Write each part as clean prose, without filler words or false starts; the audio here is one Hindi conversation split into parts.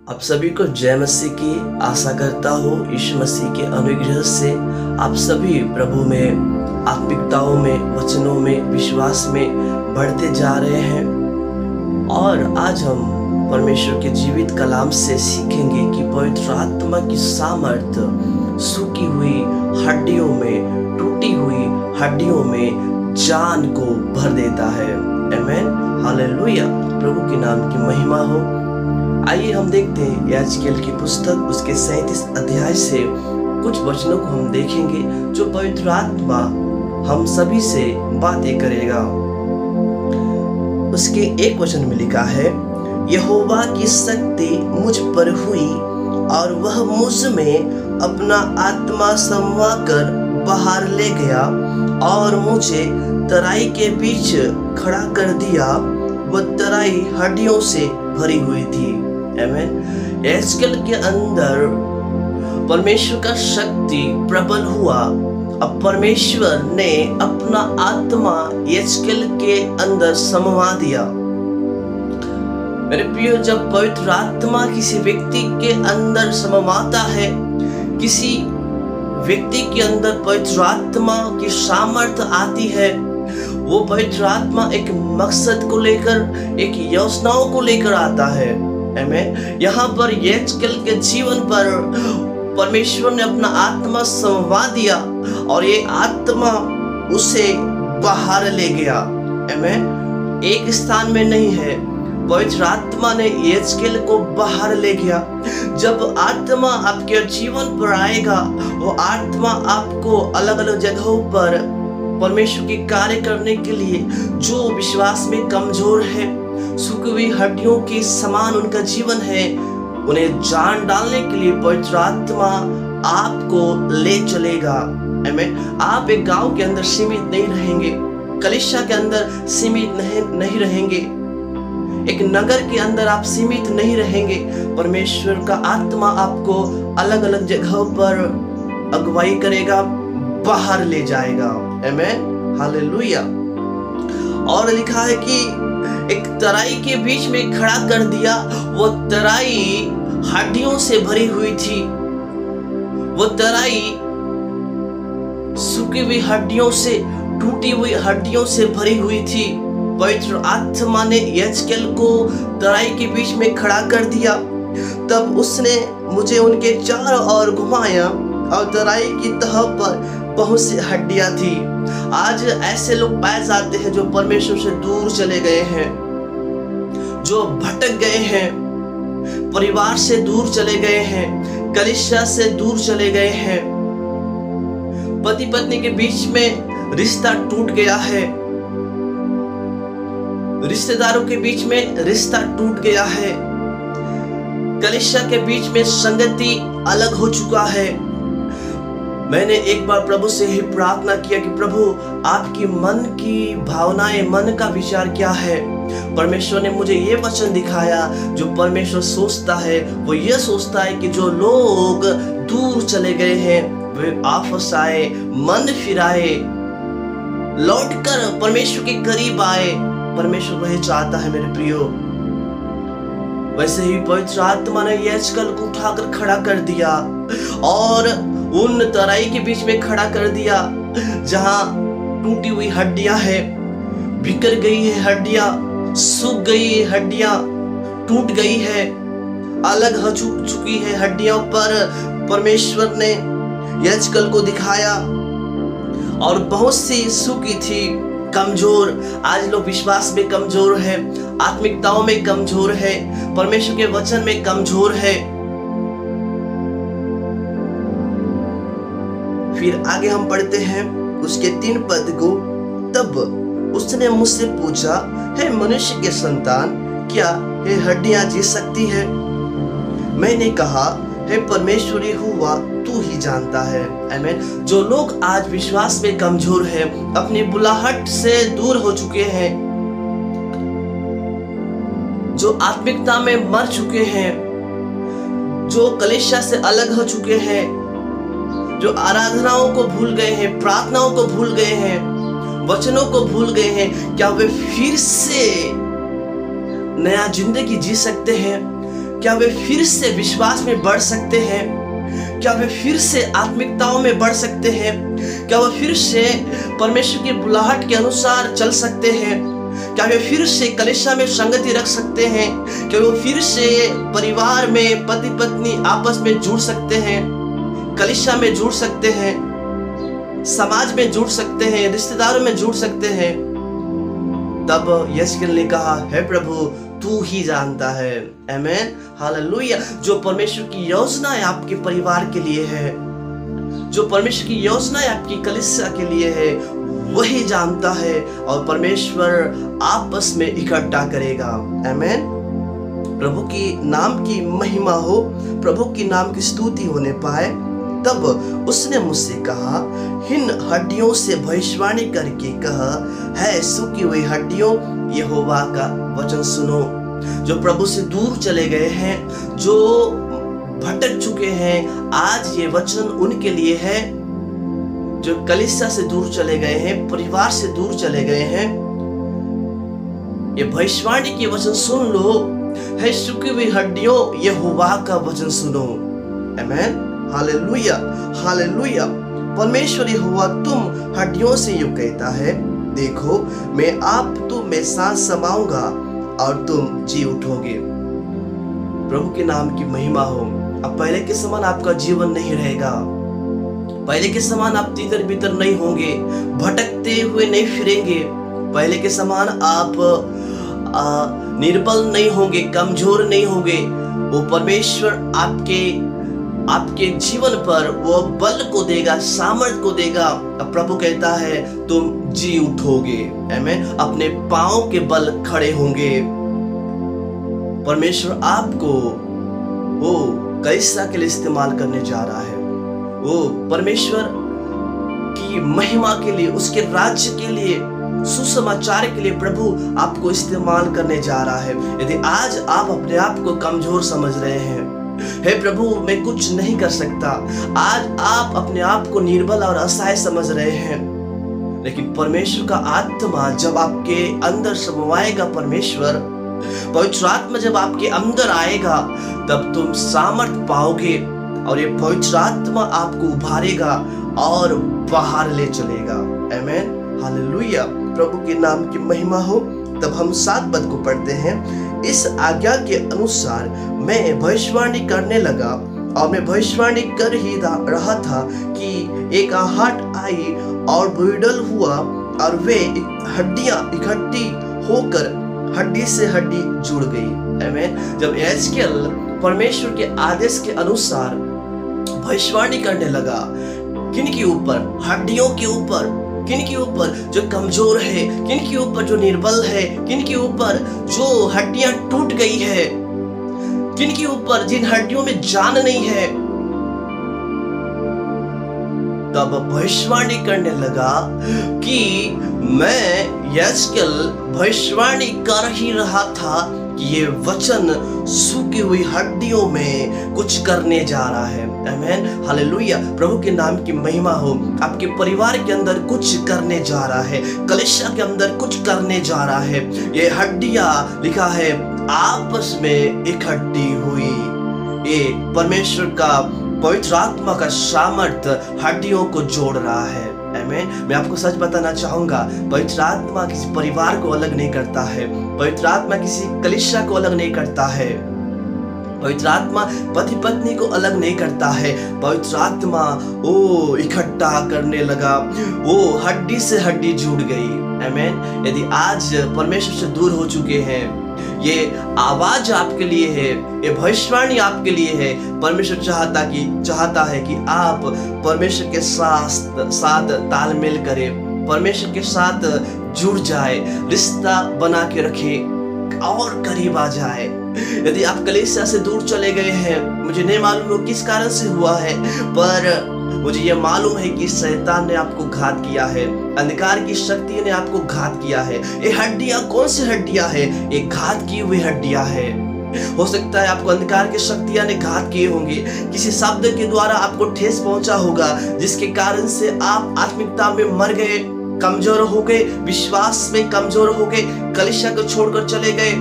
आप सभी को जय मसीह की आशा करता हूँ। यीशु मसीह के अनुग्रह से आप सभी प्रभु में आत्मिकताओं में, वचनों में, विश्वास में बढ़ते जा रहे हैं। और आज हम परमेश्वर के जीवित कलाम से सीखेंगे कि पवित्र आत्मा की सामर्थ सूखी हुई हड्डियों में, टूटी हुई हड्डियों में जान को भर देता है। आमीन, हालेलुया, प्रभु के नाम की महिमा हो। आइए हम देखते हैं याजकेल की पुस्तक उसके 37 अध्याय से कुछ वचनों को हम देखेंगे जो पवित्र आत्मा हम सभी से बातें करेगा। उसके एक वचन में लिखा है, यहोवा की शक्ति मुझ पर हुई और वह मुझ में अपना आत्मा समवा कर बाहर ले गया और मुझे तराई के बीच खड़ा कर दिया। वह तराई हड्डियों से भरी हुई थी। आमीन। याजकेल के अंदर परमेश्वर का शक्ति प्रबल हुआ। अब परमेश्वर ने अपना आत्मा याजकेल के अंदर समवा दिया। मेरे प्रिय, जब पवित्र आत्मा किसी व्यक्ति के अंदर समवाता है, किसी व्यक्ति के अंदर पवित्र आत्मा की सामर्थ आती है, वो पवित्र आत्मा एक मकसद को लेकर, एक योजनाओं को लेकर आता है। आमीन। यहाँ पर याजकेल के जीवन पर परमेश्वर ने अपना आत्मा समवा दिया और ये आत्मा उसे बाहर ले गया। आमीन। एक स्थान में नहीं है, पवित्र आत्मा ने याजकेल को बाहर ले गया। जब आत्मा आपके जीवन पर आएगा, वो आत्मा आपको अलग अलग जगहों पर परमेश्वर की कार्य करने के लिए, जो विश्वास में कमजोर है, सूखी हुई हड्डियों के समान उनका जीवन है, उन्हें जान डालने के लिए पवित्र आत्मा आपको ले चलेगा। आमीन। आप एक गांव के अंदर सीमित नहीं रहेंगे, कलीसिया के अंदर सीमित नहीं रहेंगे, एक नगर के अंदर आप सीमित नहीं रहेंगे। परमेश्वर का आत्मा आपको अलग अलग जगहों पर अगुवाई करेगा, बाहर ले जाएगा। आमीन, हालेलुया। और लिखा है कि एक तराई के बीच में खड़ा कर दिया। वो तराई हड्डियों से भरी हुई थी। वो तराई सूखी हुई हड्डियों से, टूटी हुई हड्डियों से भरी हुई थी। पवित्र आत्मा ने याजकेल को तराई के बीच में खड़ा कर दिया। तब उसने मुझे उनके चारों ओर घुमाया और तराई की तह पर बहुत सी हड्डियां थी। आज ऐसे लोग पाए जाते हैं जो परमेश्वर से दूर चले गए हैं, जो भटक गए हैं, परिवार से दूर चले गए हैं, कलीसिया से दूर चले गए हैं, पति पत्नी के बीच में रिश्ता टूट गया है, रिश्तेदारों के बीच में रिश्ता टूट गया है, कलीसिया के बीच में संगति अलग हो चुका है। मैंने एक बार प्रभु से ही प्रार्थना किया कि प्रभु, आपकी मन की भावनाएं, मन का विचार क्या है। परमेश्वर ने मुझे ये वचन दिखाया, जो परमेश्वर सोचता है वो ये सोचता है कि जो लोग दूर चले गए हैं वे वापस आए, मन फिराए, लौटकर परमेश्वर के करीब आए। परमेश्वर वही चाहता है मेरे प्रियो। वैसे ही पवित्र आत्मा ने याजकेल को उठाकर खड़ा कर दिया और उन तराई के बीच में खड़ा कर दिया जहां टूटी हुई हड्डियां है, बिखर गई है हड्डियां, सूख गई है हड्डियां, टूट गई है, अलग हो चुकी है हड्डियों पर परमेश्वर ने याजकेल को दिखाया। और बहुत सी सूखी थी, कमजोर। आज लोग विश्वास में कमजोर है, आत्मिकताओं में कमजोर है, परमेश्वर के वचन में कमजोर है। फिर आगे हम पढ़ते हैं उसके 3 पद को। तब उसने मुझसे पूछा, हे मनुष्य के संतान, क्या ये हड्डियां जी सकती है? मैंने कहा, हे परमेश्वर यहोवा, तू ही जानता है। आमीन। जो लोग आज विश्वास में कमजोर हैं, अपनी बुलाहट से दूर हो चुके हैं, जो आत्मिकता में मर चुके हैं, जो कलीसिया से अलग हो चुके हैं, जो आराधनाओं को भूल गए हैं, प्रार्थनाओं को भूल गए हैं, वचनों को भूल गए हैं, क्या वे फिर से नया जिंदगी जी सकते हैं? क्या वे फिर से विश्वास में बढ़ सकते हैं? क्या वे फिर से आत्मिकताओं में बढ़ सकते हैं? क्या वे फिर से परमेश्वर की बुलाहट के अनुसार चल सकते हैं? क्या वे फिर से कलीसिया में संगति रख सकते हैं? क्या वे फिर से परिवार में पति पत्नी आपस में जुड़ सकते हैं, कलीसिया में जुड़ सकते हैं, समाज में जुड़ सकते हैं, रिश्तेदारों में जुड़ सकते हैं? तब यशकेल ने कहा, हे प्रभु तू ही जानता है। आमेन, हालेलुया। जो परमेश्वर की योजना है आपके परिवार के लिए है, जो परमेश्वर की योजना है आपकी कलीसिया के लिए है, वही जानता है और परमेश्वर आपस में इकट्ठा करेगा। आमेन। प्रभु की नाम की महिमा हो, प्रभु की नाम की स्तुति होने पाए। तब उसने मुझसे कहा, इन हड्डियों से भविष्यवाणी करके कह, है सूखी हुई हड्डियों, यहोवा का वचन सुनो। जो प्रभु से दूर चले गए हैं, जो भटक चुके हैं, आज ये वचन उनके लिए है। जो कलीसिया से दूर चले गए हैं, परिवार से दूर चले गए हैं, ये भविष्यवाणी के वचन सुन लो। है सूखी हुई हड्डियों, यहोवा का वचन सुनो। आमेन, हालेलुया, हालेलुया। परमेश्वर यहोवा तुम हड्डियों से यूं कहता है, देखो मैं आप तुम में सांस समाऊंगा और तुम जी उठोगे। प्रभु के नाम की महिमा हो। अब पहले के समान आपका जीवन नहीं रहेगा, पहले के समान आप तितर बितर नहीं होंगे, भटकते हुए नहीं फिरेंगे, पहले के समान आप निर्बल नहीं होंगे, कमजोर नहीं होंगे। वो परमेश्वर आपके जीवन पर वो बल को देगा, सामर्थ को देगा। अब प्रभु कहता है तुम जी उठोगे। आमेन, अपने पांव के बल खड़े होंगे। परमेश्वर आपको वो कलीसिया के लिए इस्तेमाल करने जा रहा है। वो परमेश्वर की महिमा के लिए, उसके राज्य के लिए, सुसमाचार के लिए प्रभु आपको इस्तेमाल करने जा रहा है। यदि आज आप अपने आप को कमजोर समझ रहे हैं, हे प्रभु मैं कुछ नहीं कर सकता, आज आप अपने आप को निर्बल और असहाय समझ रहे हैं, लेकिन परमेश्वर का आत्मा जब आपके अंदर समाएगा, परमेश्वर पवित्र आत्मा जब आपके अंदर आएगा, तब तुम सामर्थ पाओगे और ये पवित्र आत्मा आपको उभारेगा और बाहर ले चलेगा। आमेन, हालेलुया। प्रभु के नाम की महिमा हो। तब हम 7 पद को पढ़ते हैं। इस आज्ञा के अनुसार मैं भविष्यवाणी करने लगा और मैं भविष्यवाणी कर ही रहा था कि एक आहट आई और बुलडल हुआ और वे हड्डियां इकट्ठी होकर हड्डी से हड्डी जुड़ गई। आमेन। जब यशकेल परमेश्वर के आदेश के अनुसार भविष्यवाणी करने लगा, किन के ऊपर? हड्डियों के ऊपर। किन के ऊपर? जो कमजोर है, किन के ऊपर? जो निर्बल है, किन के ऊपर? जो हड्डियां टूट गई है, किन के ऊपर? जिन हड्डियों में जान नहीं है। तब भविष्यवाणी करने लगा कि मैं यशकेल भविष्यवाणी कर ही रहा था कि ये वचन सूखी हुई हड्डियों में कुछ करने जा रहा है। आमेन, हालेलुया। प्रभु के नाम की महिमा हो। आपके परिवार के अंदर कुछ करने जा रहा है, कलीसिया के अंदर कुछ करने जा रहा है। ये हड्डियां, लिखा है, आपस में इकट्ठी हुई। ये परमेश्वर का पवित्र आत्मा का सामर्थ हड्डियों को जोड़ रहा है। आमेन। मैं आपको सच बताना चाहूंगा, पवित्र आत्मा किसी परिवार को अलग नहीं करता है, पवित्र आत्मा किसी कलीसिया को अलग नहीं करता है, पवित्र आत्मा पति पत्नी को अलग नहीं करता है। पवित्र आत्मा वो इकट्ठा करने लगा, वो हड्डी से हड्डी जुड़ गई। आमेन। यदि आज परमेश्वर से दूर हो चुके हैं, ये आवाज आपके लिए है, ये भविष्यवाणी आपके लिए है। परमेश्वर चाहता है कि आप परमेश्वर के साथ तालमेल करें, परमेश्वर के साथ जुड़ जाए, रिश्ता बना के रखे और करीब आ जाए। यदि आप कलीसिया से दूर चले गए हैं, मुझे नहीं मालूम किस कारण से हुआ है, पर मुझे यह मालूम है कि शैतान ने आपको घात किया है, अंधकार की शक्ति ने आपको घात किया है। ये हड्डियां कौन सी हड्डियां है? ये घात की हुई हड्डियां है। हो सकता है आपको अंधकार की शक्तियां ने घात किए होंगे, किसी शब्द के द्वारा आपको ठेस पहुंचा होगा, जिसके कारण से आप आत्मिकता में मर गए, कमजोर हो गए, विश्वास में कमजोर हो गए, कलीसिया को छोड़कर चले गए।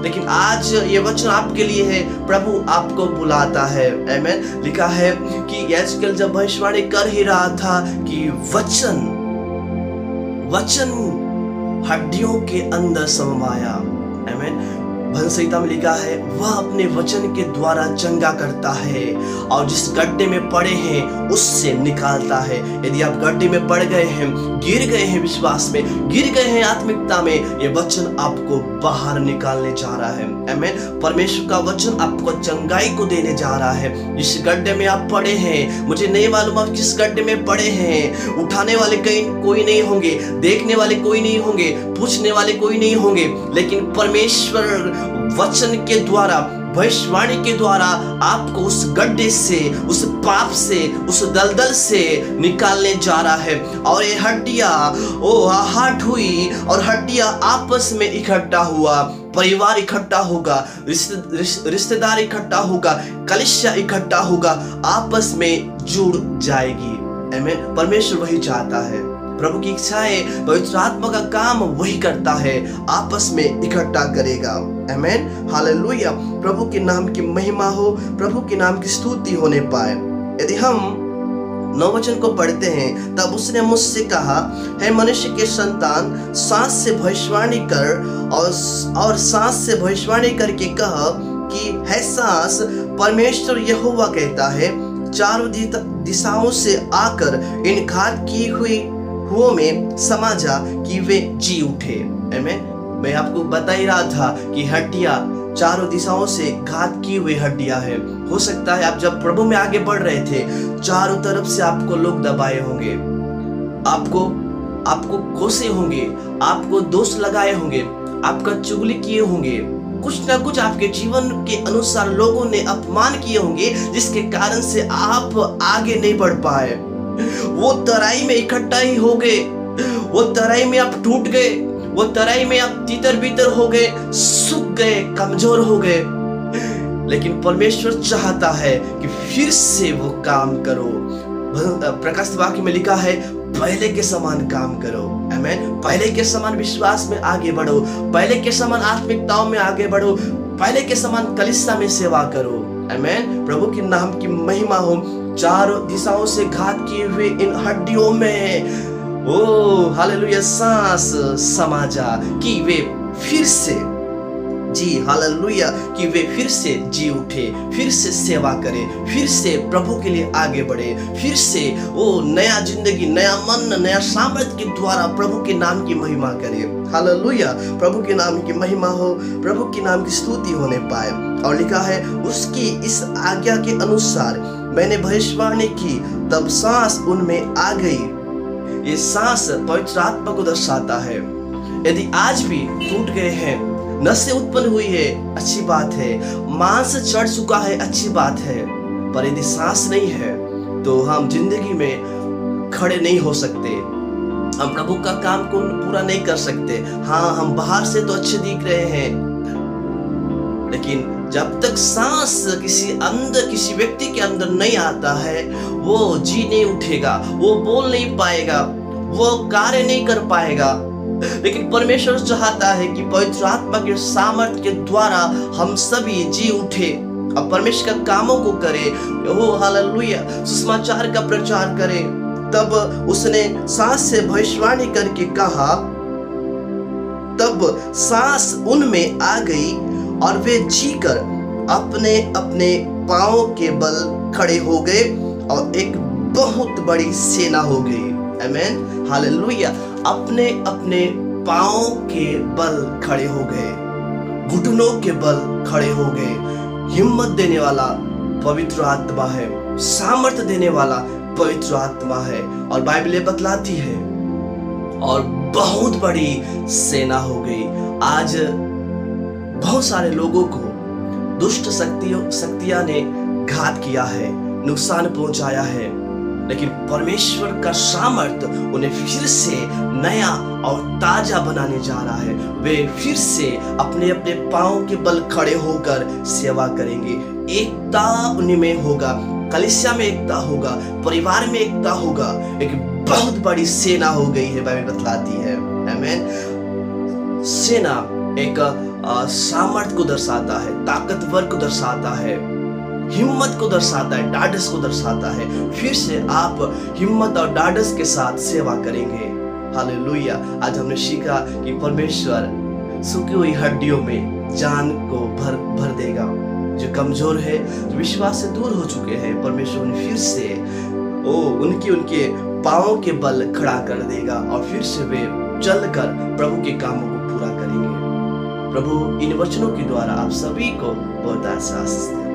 लेकिन आज ये वचन आपके लिए है, प्रभु आपको बुलाता है। आमेन। लिखा है कि यहेजकेल जब भविष्यवाणी कर ही रहा था कि वचन हड्डियों के अंदर समाया। आमेन। भजन संहिता में लिखा है, वह अपने वचन के द्वारा चंगा करता है और जिस गड्ढे में पड़े हैं उससे निकालता है। यदि आप गड्ढे में पड़ गए हैं, गिर गए हैं, विश्वास में गिर गए हैं, आत्मिकता में, ये वचन आपको बाहर निकालने जा रहा है। आमेन। परमेश्वर का वचन आपको चंगाई को देने जा रहा है। जिस गड्ढे में आप पड़े हैं, मुझे नहीं मालूम आप किस गड्ढे में पड़े हैं, उठाने वाले कोई नहीं होंगे, देखने वाले कोई नहीं होंगे, पूछने वाले कोई नहीं होंगे, लेकिन परमेश्वर वचन के द्वारा, भविष्यवाणी के द्वारा आपको उस गड्ढे से, उस पाप से, उस दलदल से निकालने जा रहा है। और ये हड्डियां आहट हुई और हड्डियां आपस में इकट्ठा हुआ, परिवार इकट्ठा होगा, रिश्तेदार इकट्ठा होगा, कलीसिया इकट्ठा होगा, आपस में जुड़ जाएगी। आमीन। परमेश्वर वही चाहता है, प्रभु की इच्छा है, पवित्र आत्मा का काम वही करता है, आपस में इकट्ठा करेगा। आमीन। हालेलुया। प्रभु के नाम की महिमा हो, प्रभु के नाम की स्तुति होने पाए। यदि हम 9 वचन को पढ़ते हैं, तब उसने मुझसे कहा, हे मनुष्य के संतान, सांस से भविष्यवाणी कर और सांस से भविष्यवाणी करके कह कि हे सांस, परमेश्वर यहोवा कहता है, चारों दिशाओं से आकर इन घात की हुई में समा जा कि वे जी उठे। मैं आपको बता ही रहा था कि हड्डियां चारों दिशाओं से घात की हुई हड्डियां हैं। हो सकता है आप जब प्रभु में आगे बढ़ रहे थे, चारों तरफ से आपको लोग दबाए होंगे, आपको कोसे होंगे, आपको दोष लगाए होंगे, आपका चुगली किए होंगे, कुछ ना कुछ आपके जीवन के अनुसार लोगों ने अपमान किए होंगे, जिसके कारण से आप आगे नहीं बढ़ पाए। वो तराई में इकट्ठा ही हो गए, वो तराई में आप टूट गए, वो तराई में आप तितर बितर हो गए, सूख गए, कमजोर हो गए। लेकिन परमेश्वर चाहता है कि फिर से वो काम करो। प्रकाशित वाक्य में लिखा है, पहले के समान काम करो। आमीन। पहले के समान विश्वास में आगे बढ़ो, पहले के समान आत्मिकताओं में आगे बढ़ो, पहले के समान कलीसिया में सेवा करो। आमीन। प्रभु के नाम की महिमा हो। चारों दिशाओं से घात किए हुए इन हड्डियों में हालेलुया सांस समा जा कि वे फिर से जी, हालेलुया, कि वे फिर से जी उठे, फिर से सेवा करें, फिर से प्रभु के लिए आगे बढ़े, फिर से नया जिंदगी, नया मन, नया सामर्थ के द्वारा प्रभु के नाम की महिमा करे। हालेलुया। प्रभु के नाम की महिमा हो, प्रभु के नाम की स्तुति होने पाए। और लिखा है, उसकी इस आज्ञा के अनुसार मैंने भविष्यवाणी की, तब सांस उनमें आ गई। ये सांस पवित्र आत्मा को दर्शाता है। यदि आज भी टूट गए हैं, नसें उत्पन्न हुई है, अच्छी बात है, मांस चढ़ चुका है, अच्छी बात है, पर यदि सांस नहीं है तो हम जिंदगी में खड़े नहीं हो सकते, हम प्रभु का काम को पूरा नहीं कर सकते। हाँ, हम बाहर से तो अच्छे दिख रहे हैं, लेकिन जब तक सांस किसी व्यक्ति के अंदर नहीं आता है, वो जी नहीं उठेगा, वो बोल नहीं पाएगा, वो कार्य नहीं कर पाएगा। लेकिन परमेश्वर चाहता है कि पवित्र आत्मा के सामर्थ्य के द्वारा हम सभी जी उठे और परमेश्वर का कामों को करें। हालेलुया। सुसमाचार का प्रचार करें। तब उसने सांस से भविष्यवाणी करके कहा, तब सांस उनमें आ गई और वे जीकर अपने अपने पांवों के बल खड़े हो गए और एक बहुत बड़ी सेना हो गई। आमीन। हालेलुया। अपने अपने पांवों के बल खड़े हो गए, घुटनों के बल खड़े हो गए। हिम्मत देने वाला पवित्र आत्मा है, सामर्थ्य देने वाला पवित्र आत्मा है। और बाइबल बतलाती है, और बहुत बड़ी सेना हो गई। आज बहुत सारे लोगों को दुष्ट शक्तियां ने घात किया है, नुकसान पहुंचाया है, लेकिन परमेश्वर का सामर्थ्य उन्हें फिर से नया और ताजा बनाने जा रहा है। वे फिर से अपने अपने पांव के बल खड़े होकर सेवा करेंगे। एकता उन्हीं में होगा, कलीसिया में एकता होगा, परिवार में एकता होगा। एक बहुत बड़ी सेना हो गई है, बाइबल बतलाती है। आमीन। सेना एक सामर्थ को दर्शाता है, ताकतवर को दर्शाता है, हिम्मत को दर्शाता है, डाढस को दर्शाता है। फिर से आप हिम्मत और डाढस के साथ सेवा करेंगे। हालेलुया। आज हमने सीखा कि परमेश्वर सूखी हुई हड्डियों में जान को भर देगा। जो कमजोर है, जो विश्वास से दूर हो चुके हैं, परमेश्वर उन्हें फिर से उनके पांवों के बल खड़ा कर देगा और फिर से वे चलकर प्रभु के कामों को पूरा करेंगे। प्रभु इन वचनों के द्वारा आप सभी को बहुत आशीष दे।